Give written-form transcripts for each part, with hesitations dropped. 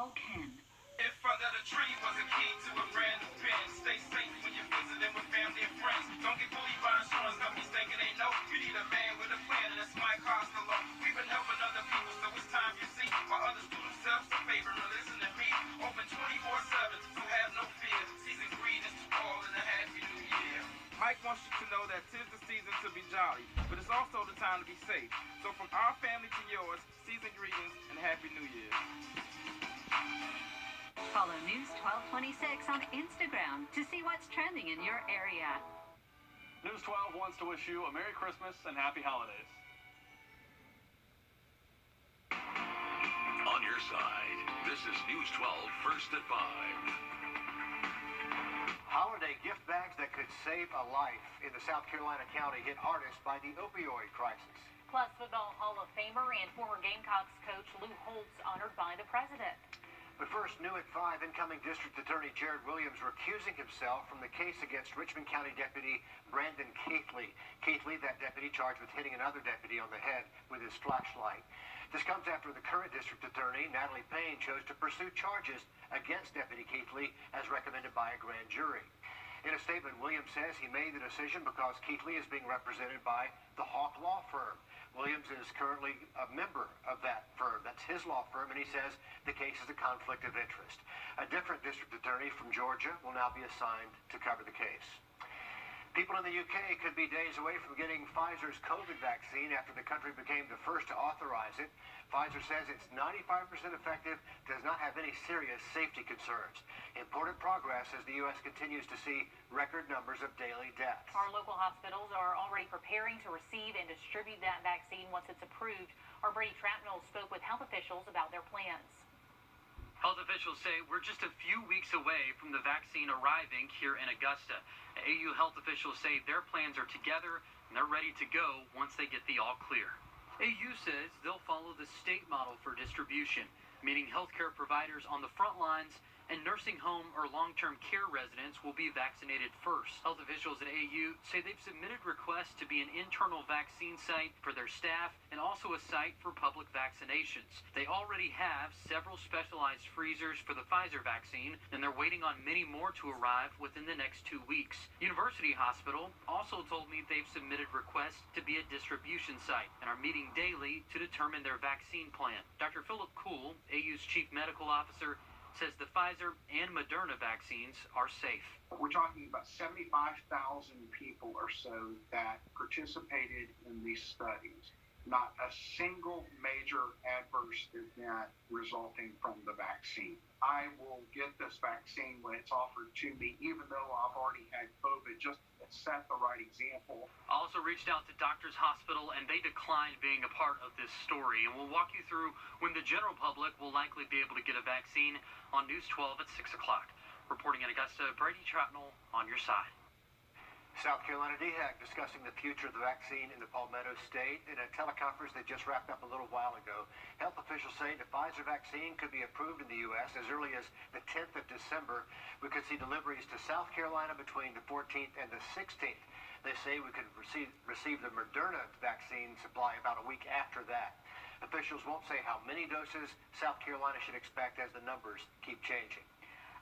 all can. If under the tree was a key to a brand new pen, stay safe when you're visiting with family and friends. Don't get bullied by insurance companies thinking they know. You need a man with a plan, and it's my cost alone. We've been helping other people, so it's time you see. While others do themselves a favor and listen to me. Open 24/7, so have no fear. Season greetings to all and a happy new year. Mike wants you to know that 'tis the season to be jolly, but it's also the time to be safe. So from our family to yours, season greetings and happy new year. Follow News 1226 on Instagram to see what's trending in your area. News 12 wants to wish you a Merry Christmas and Happy Holidays. On your side, this is News 12 First at 5. Holiday gift bags that could save a life in the South Carolina county hit hardest by the opioid crisis. Plus, Football Hall of Famer and former Gamecocks coach Lou Holtz honored by the president. But first, new at 5, incoming District Attorney Jared Williams recusing himself from the case against Richmond County Deputy Brandon Keithley. Keithley, that deputy charged with hitting another deputy on the head with his flashlight. This comes after the current District Attorney, Natalie Payne, chose to pursue charges against Deputy Keithley as recommended by a grand jury. In a statement, Williams says he made the decision because Keithley is being represented by the Hawk Law Firm. Williams is currently a member of that firm. That's his law firm, and he says the case is a conflict of interest. A different district attorney from Georgia will now be assigned to cover the case. People in the UK could be days away from getting Pfizer's COVID vaccine after the country became the first to authorize it. Pfizer says it's 95% effective, does not have any serious safety concerns. Important progress as the U.S. continues to see record numbers of daily deaths. Our local hospitals are already preparing to receive and distribute that vaccine once it's approved. Our Brady Trapnell spoke with health officials about their plans. Health officials say we're just a few weeks away from the vaccine arriving here in Augusta. AU health officials say their plans are together and they're ready to go once they get the all clear. AU says they'll follow the state model for distribution, meaning healthcare providers on the front lines and nursing home or long-term care residents will be vaccinated first. Health officials at AU say they've submitted requests to be an internal vaccine site for their staff and also a site for public vaccinations. They already have several specialized freezers for the Pfizer vaccine, and they're waiting on many more to arrive within the next 2 weeks. University Hospital also told me they've submitted requests to be a distribution site and are meeting daily to determine their vaccine plan. Dr. Philip Kuhl, AU's chief medical officer, says the Pfizer and Moderna vaccines are safe. We're talking about 75,000 people or so that participated in these studies. Not a single major adverse event resulting from the vaccine. I will get this vaccine when it's offered to me, even though I've already had COVID, just to set the right example. I also reached out to Doctors Hospital, and they declined being a part of this story. And we'll walk you through when the general public will likely be able to get a vaccine on News 12 at 6 o'clock. Reporting in Augusta, Brady Trapnell on your side. South Carolina DHEC discussing the future of the vaccine in the Palmetto State in a teleconference that just wrapped up a little while ago. Health officials say the Pfizer vaccine could be approved in the U.S. as early as the 10th of December. We could see deliveries to South Carolina between the 14th and the 16th. They say we could receive the Moderna vaccine supply about a week after that. Officials won't say how many doses South Carolina should expect as the numbers keep changing.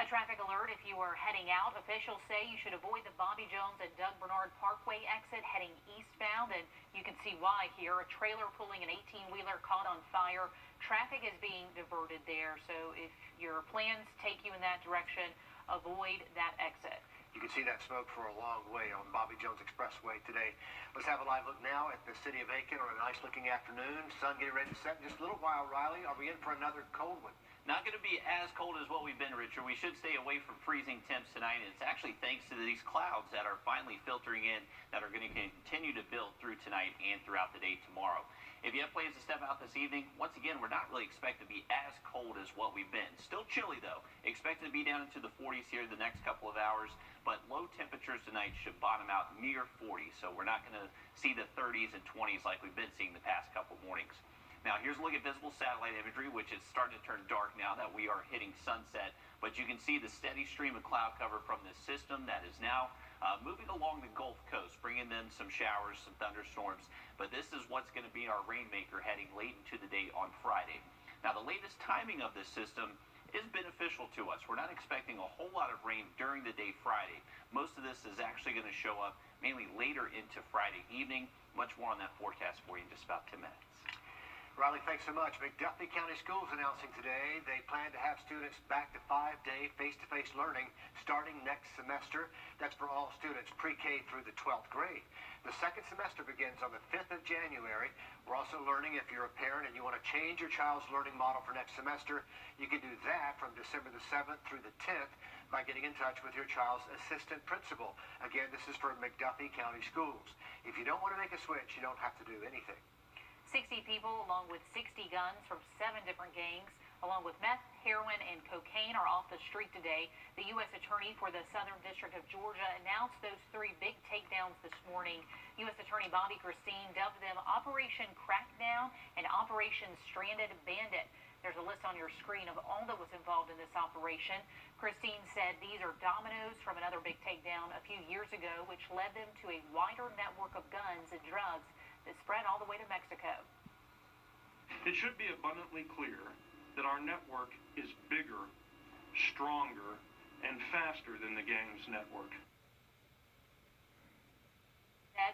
A traffic alert if you are heading out. Officials say you should avoid the Bobby Jones and Doug Bernard Parkway exit heading eastbound, and you can see why here. A trailer pulling an 18-wheeler caught on fire. Traffic is being diverted there, so if your plans take you in that direction, avoid that exit. You can see that smoke for a long way on Bobby Jones Expressway today. Let's have a live look now at the city of Aiken on a nice-looking afternoon. Sun getting ready to set in just a little while. Riley, are we in for another cold one? Not going to be as cold as what we've been, Richard. We should stay away from freezing temps tonight, and it's actually thanks to these clouds that are finally filtering in that are going to continue to build through tonight and throughout the day tomorrow. If you have plans to step out this evening, once again, we're not really expected to be as cold as what we've been. Still chilly, though. Expected to be down into the 40s here the next couple of hours, but low temperatures tonight should bottom out near 40, so we're not going to see the 30s and 20s like we've been seeing the past couple mornings. Now, here's a look at visible satellite imagery, which is starting to turn dark now that we are hitting sunset. But you can see the steady stream of cloud cover from this system that is now moving along the Gulf Coast, bringing in some showers, some thunderstorms. But this is what's going to be our rainmaker heading late into the day on Friday. Now, the latest timing of this system is beneficial to us. We're not expecting a whole lot of rain during the day Friday. Most of this is actually going to show up mainly later into Friday evening. Much more on that forecast for you in just about 10 minutes. Riley, thanks so much. McDuffie County Schools announcing today they plan to have students back to 5-day face-to-face learning starting next semester. That's for all students pre-K through the 12th grade. The second semester begins on the 5th of January. We're also learning if you're a parent and you want to change your child's learning model for next semester, you can do that from December the 7th through the 10th by getting in touch with your child's assistant principal. Again, this is for McDuffie County Schools. If you don't want to make a switch, you don't have to do anything. 60 people, along with 60 guns from 7 different gangs, along with meth, heroin, and cocaine, are off the street today. The U.S. Attorney for the Southern District of Georgia announced those 3 big takedowns this morning. U.S. Attorney Bobby Christine dubbed them Operation Crackdown and Operation Stranded Bandit. There's a list on your screen of all that was involved in this operation. Christine said these are dominoes from another big takedown a few years ago, which led them to a wider network of guns and drugs that spread all the way to Mexico. It should be abundantly clear that our network is bigger, stronger, and faster than the gang's network.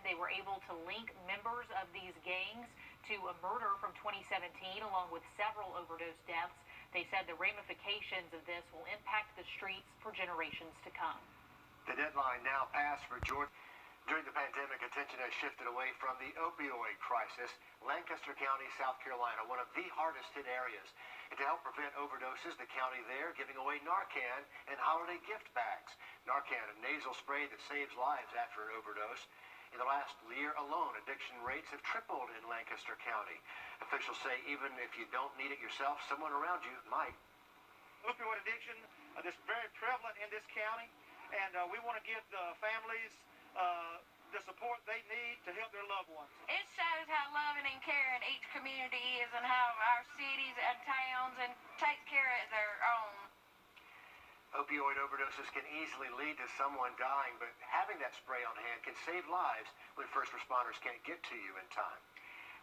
They were able to link members of these gangs to a murder from 2017, along with several overdose deaths. They said the ramifications of this will impact the streets for generations to come. The deadline now passed for Georgia. During the pandemic, attention has shifted away from the opioid crisis. Lancaster County, South Carolina, one of the hardest hit areas. And to help prevent overdoses, the county there giving away Narcan and holiday gift bags. Narcan, a nasal spray that saves lives after an overdose. In the last year alone, addiction rates have tripled in Lancaster County. Officials say even if you don't need it yourself, someone around you might. Opioid addiction is very prevalent in this county, and we want to give the families the support they need to help their loved ones. It shows how loving and caring each community is and how our cities and towns and takes care of their own. Opioid overdoses can easily lead to someone dying, but having that spray on hand can save lives when first responders can't get to you in time.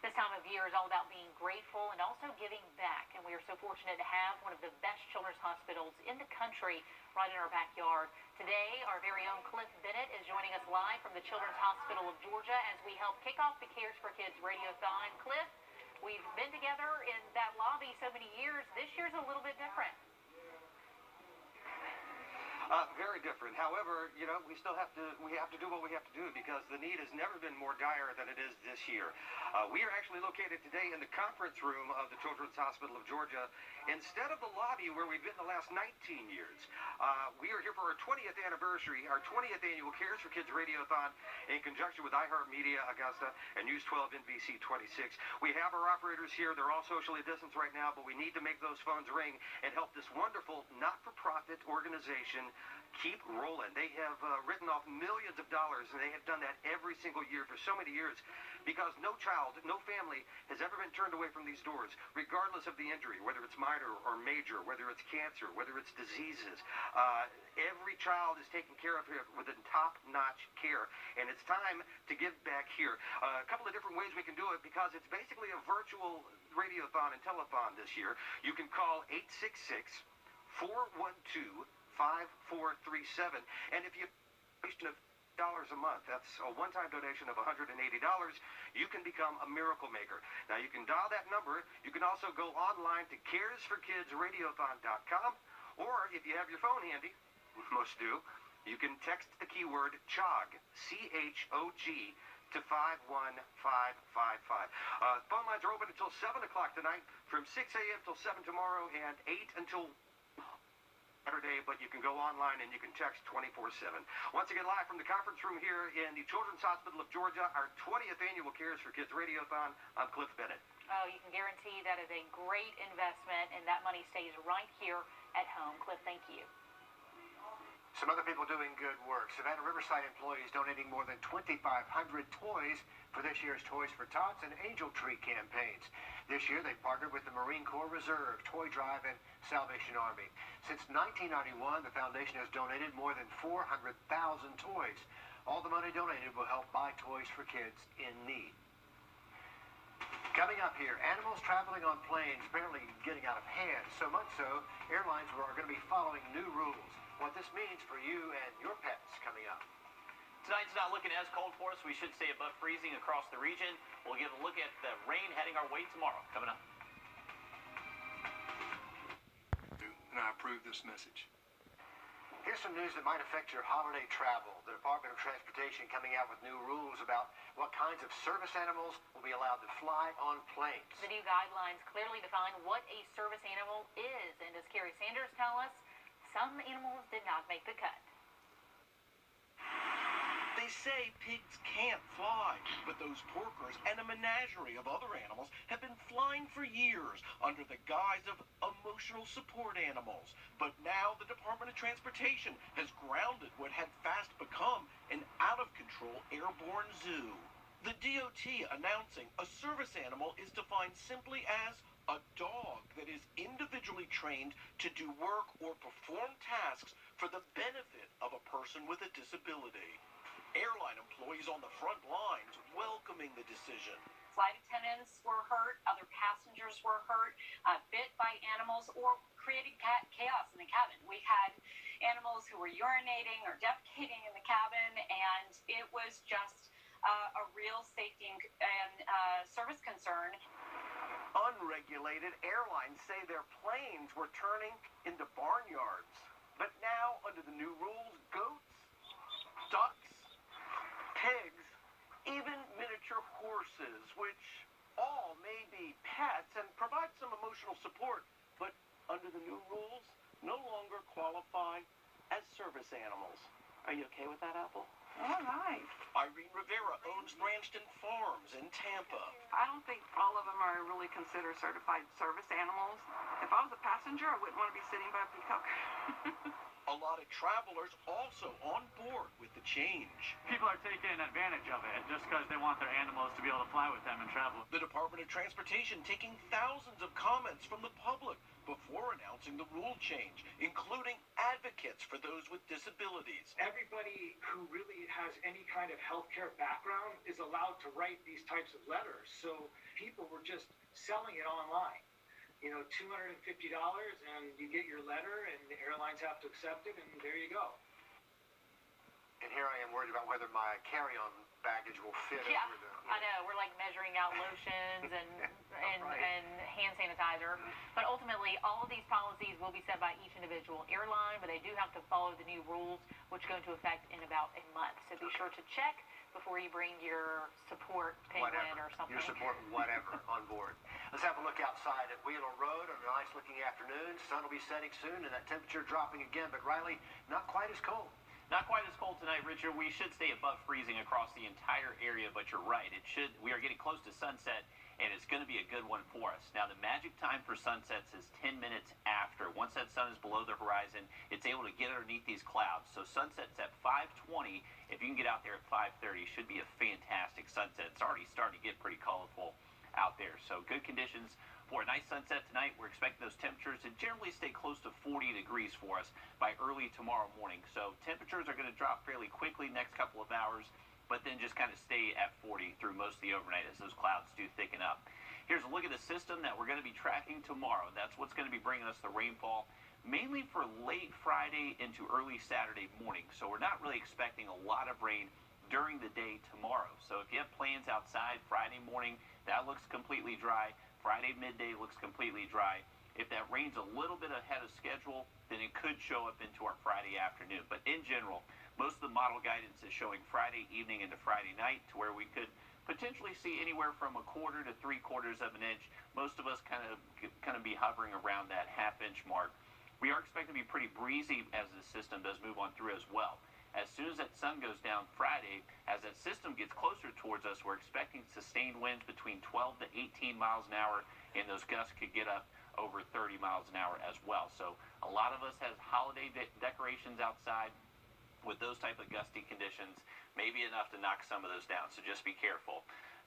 This time of year is all about being grateful and also giving back, and we are so fortunate to have one of the best children's hospitals in the country right in our backyard. Today, our very own Cliff Bennett is joining us live from the Children's Hospital of Georgia as we help kick off the Cares for Kids Radiothon. Cliff, we've been together in that lobby so many years. This year's a little bit different. Very different. However, you know, we have to do what we have to do because the need has never been more dire than it is this year. We are actually located today in the conference room of the Children's Hospital of Georgia instead of the lobby where we've been the last 19 years. We are here for our 20th anniversary, our 20th annual Cares for Kids Radiothon in conjunction with iHeartMedia Augusta and News 12 NBC 26. We have our operators here. They're all socially distanced right now, but we need to make those phones ring and help this wonderful not-for-profit organization keep rolling. They have written off millions of dollars, and they have done that every single year for so many years because no child, no family has ever been turned away from these doors, regardless of the injury, whether it's minor or major, whether it's cancer, whether it's diseases. Every child is taken care of here with top-notch care, and it's time to give back here. A couple of different ways we can do it because it's basically a virtual radiothon and telethon this year. You can call 866-412-5437, and if you donation of $100 a month, that's a one-time donation of $180, you can become a miracle maker. Now you can dial that number. You can also go online to caresforkidsradiothon.com, or if you have your phone handy, most do, you can text the keyword CHOG, C-H-O-G, to 51555. Phone lines are open until 7 o'clock tonight, from 6 a.m. till 7 tomorrow, and 8 until Saturday, but you can go online and you can text 24/7. Once again, live from the conference room here in the Children's Hospital of Georgia, our 20th annual Cares for Kids Radiothon. I'm Cliff Bennett. Oh, you can guarantee that is a great investment, and that money stays right here at home. Cliff, thank you. Some other people doing good work. Savannah Riverside employees donating more than 2,500 toys for this year's Toys for Tots and Angel Tree campaigns. This year, they partnered with the Marine Corps Reserve, Toy Drive, and Salvation Army. Since 1991, the foundation has donated more than 400,000 toys. All the money donated will help buy toys for kids in need. Coming up here, animals traveling on planes apparently getting out of hand. So much so, airlines are going to be following new rules. What this means for you and your pets coming up. Tonight's not looking as cold for us. We should stay above freezing across the region. We'll give a look at the rain heading our way tomorrow. Coming up. And I approve this message. Here's some news that might affect your holiday travel. The Department of Transportation coming out with new rules about what kinds of service animals will be allowed to fly on planes. The new guidelines clearly define what a service animal is. And as Carrie Sanders tells us, some animals did not make the cut. They say pigs can't fly, but those porkers and a menagerie of other animals have been flying for years under the guise of emotional support animals. But now the Department of Transportation has grounded what had fast become an out-of-control airborne zoo. The DOT announcing a service animal is defined simply as a dog that is individually trained to do work or perform tasks for the benefit of a person with a disability. Airline employees on the front lines welcoming the decision. Flight attendants were hurt, other passengers were hurt, bit by animals, or created chaos in the cabin. We had animals who were urinating or defecating in the cabin, and it was just a real safety and service concern. Unregulated airlines say their planes were turning into barnyards. But now, under the new rules, goats, ducks, pigs, even miniature horses, which all may be pets and provide some emotional support, but under the new rules, no longer qualify as service animals. Are you okay with that, Apple? All right. Irene Rivera owns Branston Farms in Tampa. I don't think all of them are really considered certified service animals. If I was a passenger, I wouldn't want to be sitting by a peacock. A lot of travelers also on board with the change. People are taking advantage of it just because they want their animals to be able to fly with them and travel. The Department of Transportation taking thousands of comments from the public before announcing the rule change, including advocates for those with disabilities. Everybody who really has any kind of healthcare background is allowed to write these types of letters. So people were just selling it online. You know, $250 and you get your letter and the airlines have to accept it and there you go. And here I am worried about whether my carry-on baggage will fit Yeah, over the... I know. We're like measuring out lotions and hand sanitizer. But ultimately, all of these policies will be set by each individual airline, but they do have to follow the new rules, which go into effect in about a month. So be sure to check before you bring your support penguin or something. Your support whatever on board. Let's have a look outside at Wheeler Road on a nice looking afternoon. Sun will be setting soon and that temperature dropping again, but Riley, not quite as cold. Not quite as cold tonight, Richard. We should stay above freezing across the entire area, but you're right. We are getting close to sunset, and it's going to be a good one for us. Now, the magic time for sunsets is 10 minutes after. Once that sun is below the horizon, it's able to get underneath these clouds. So sunset's at 5:20. If you can get out there at 5:30, it should be a fantastic sunset. It's already starting to get pretty colorful out there. So good conditions for a nice sunset tonight. We're expecting those temperatures to generally stay close to 40 degrees for us by early tomorrow morning. So temperatures are going to drop fairly quickly next couple of hours, but then just kind of stay at 40 through most of the overnight as those clouds do thicken up. Here's a look at the system that we're going to be tracking tomorrow. That's what's going to be bringing us the rainfall, mainly for late Friday into early Saturday morning. So we're not really expecting a lot of rain during the day tomorrow. So if you have plans outside Friday morning, that looks completely dry. Friday midday looks completely dry. If that rain's a little bit ahead of schedule, then it could show up into our Friday afternoon. But in general, most of the model guidance is showing Friday evening into Friday night to where we could potentially see anywhere from 1/4 to 3/4 of an inch. Most of us kind of be hovering around that half-inch mark. We are expecting to be pretty breezy as the system does move on through as well. As soon as that sun goes down Friday, as that system gets closer towards us, we're expecting sustained winds between 12 to 18 miles an hour, and those gusts could get up over 30 miles an hour as well. So a lot of us has holiday decorations outside with those type of gusty conditions, maybe enough to knock some of those down. So just be careful.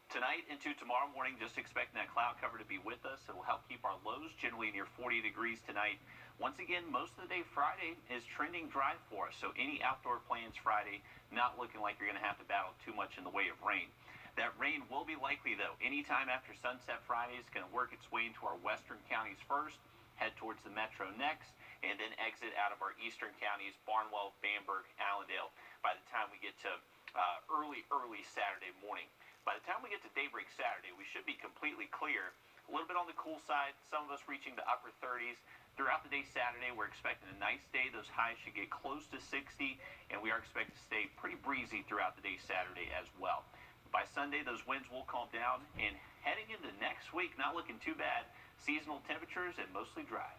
Tonight into tomorrow morning, just expecting that cloud cover to be with us. It will help keep our lows generally near 40 degrees tonight. Once again, most of the day Friday is trending dry for us. So any outdoor plans Friday, not looking like you're going to have to battle too much in the way of rain. That rain will be likely, though. Anytime after sunset Friday is going to work its way into our western counties first, head towards the metro next, and then exit out of our eastern counties, Barnwell, Bamberg, Allendale, by the time we get to early Saturday morning. By the time we get to daybreak Saturday, we should be completely clear. A little bit on the cool side, some of us reaching the upper 30s. Throughout the day Saturday, we're expecting a nice day. Those highs should get close to 60, and we are expected to stay pretty breezy throughout the day Saturday as well. By Sunday, those winds will calm down, and heading into next week, not looking too bad. Seasonal temperatures and mostly dry.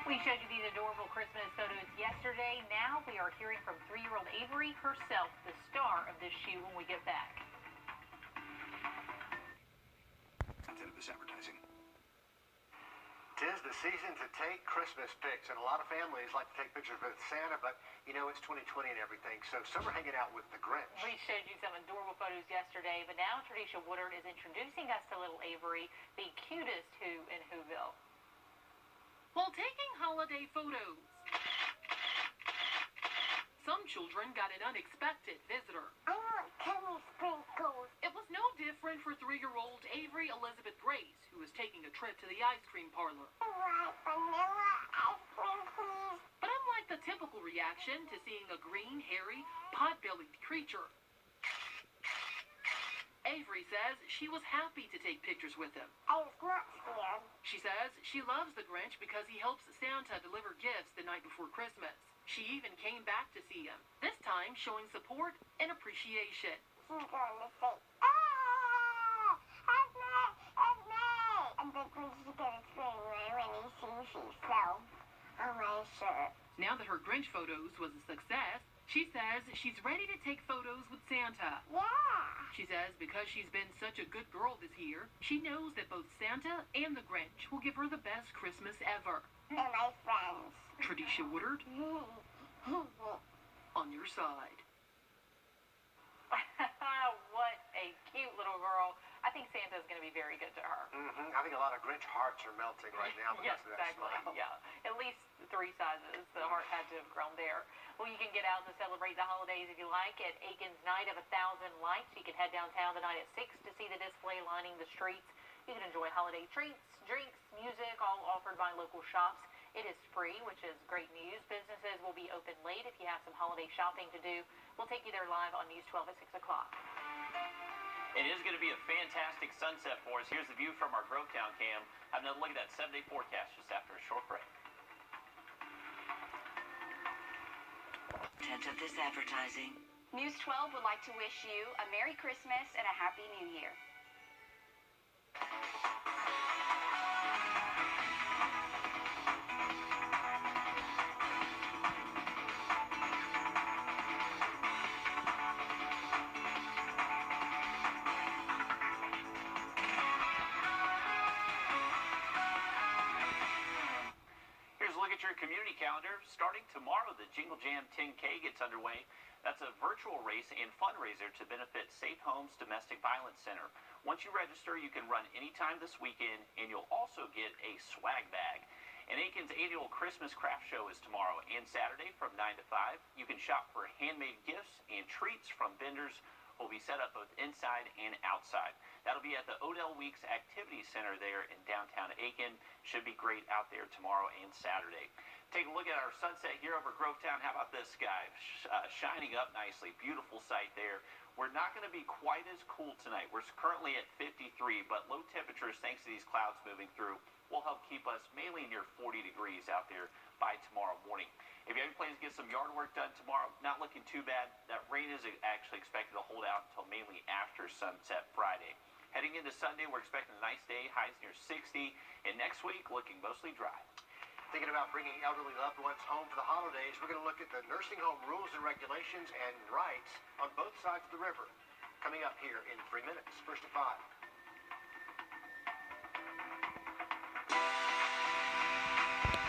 We showed you these adorable Christmas photos yesterday. Now we are hearing from 3-year-old Avery herself, the star of this shoe, when we get back. Content of this advertising. 'Tis the season to take Christmas pics, and a lot of families like to take pictures with Santa, but you know, it's 2020 and everything, so some are hanging out with the Grinch. We showed you some adorable photos yesterday, but now Tradisha Woodard is introducing us to little Avery, the cutest Who in Whoville. While taking holiday photos, some children got an unexpected visitor. I want tummy sprinkles. It was no different for 3-year-old Avery Elizabeth Grace, who was taking a trip to the ice cream parlor. I want vanilla ice cream, please. But unlike the typical reaction to seeing a green, hairy, pot-bellied creature, Avery says she was happy to take pictures with him. I was not scared. She says she loves the Grinch because he helps Santa deliver gifts the night before Christmas. She even came back to see him, this time showing support and appreciation. She's going to say, "Ah, help me, help me." And the Grinch is going to scream when he sees himself on my shirt. Now that her Grinch photos was a success, she says she's ready to take photos with Santa. Yeah. She says because she's been such a good girl this year, she knows that both Santa and the Grinch will give her the best Christmas ever. And my friends. Tradisha Woodard, on your side. What a cute little girl. I think Santa's going to be very good to her. I think a lot of Grinch hearts are melting right now because Yes, of that exactly. smile. Yeah, at least 3 sizes. The heart had to have grown there. Well, you can get out to celebrate the holidays if you like at Aiken's Night of 1,000 Lights. You can head downtown tonight at 6 to see the display lining the streets. You can enjoy holiday treats, drinks, music, all offered by local shops. It is free, which is great news. Businesses will be open late if you have some holiday shopping to do. We'll take you there live on News 12 at 6 o'clock. It is going to be a fantastic sunset for us. Here's the view from our Grovetown cam. Have another look at that 7-day forecast just after a short break. Content of this advertising. News 12 would like to wish you a Merry Christmas and a Happy New Year. Your community calendar. Starting tomorrow, the Jingle Jam 10K gets underway. That's a virtual race and fundraiser to benefit Safe Homes Domestic Violence Center. Once you register, you can run anytime this weekend, and you'll also get a swag bag. And Aiken's annual Christmas craft show is tomorrow and Saturday from 9 to 5. You can shop for handmade gifts and treats from vendors who will be set up both inside and outside. That'll be at the Odell Weeks Activity Center there in downtown Aiken. Should be great out there tomorrow and Saturday. Take a look at our sunset here over Grovetown. How about this sky? Shining up nicely. Beautiful sight there. We're not going to be quite as cool tonight. We're currently at 53, but low temperatures, thanks to these clouds moving through, will help keep us mainly near 40 degrees out there by tomorrow morning. If you have any plans to get some yard work done tomorrow, not looking too bad. That rain is actually expected to hold out until mainly after sunset Friday. Heading into Sunday, we're expecting a nice day, highs near 60, and next week looking mostly dry. Thinking about bringing elderly loved ones home for the holidays, we're going to look at the nursing home rules and regulations and rights on both sides of the river. Coming up here in 3 minutes. First to 5.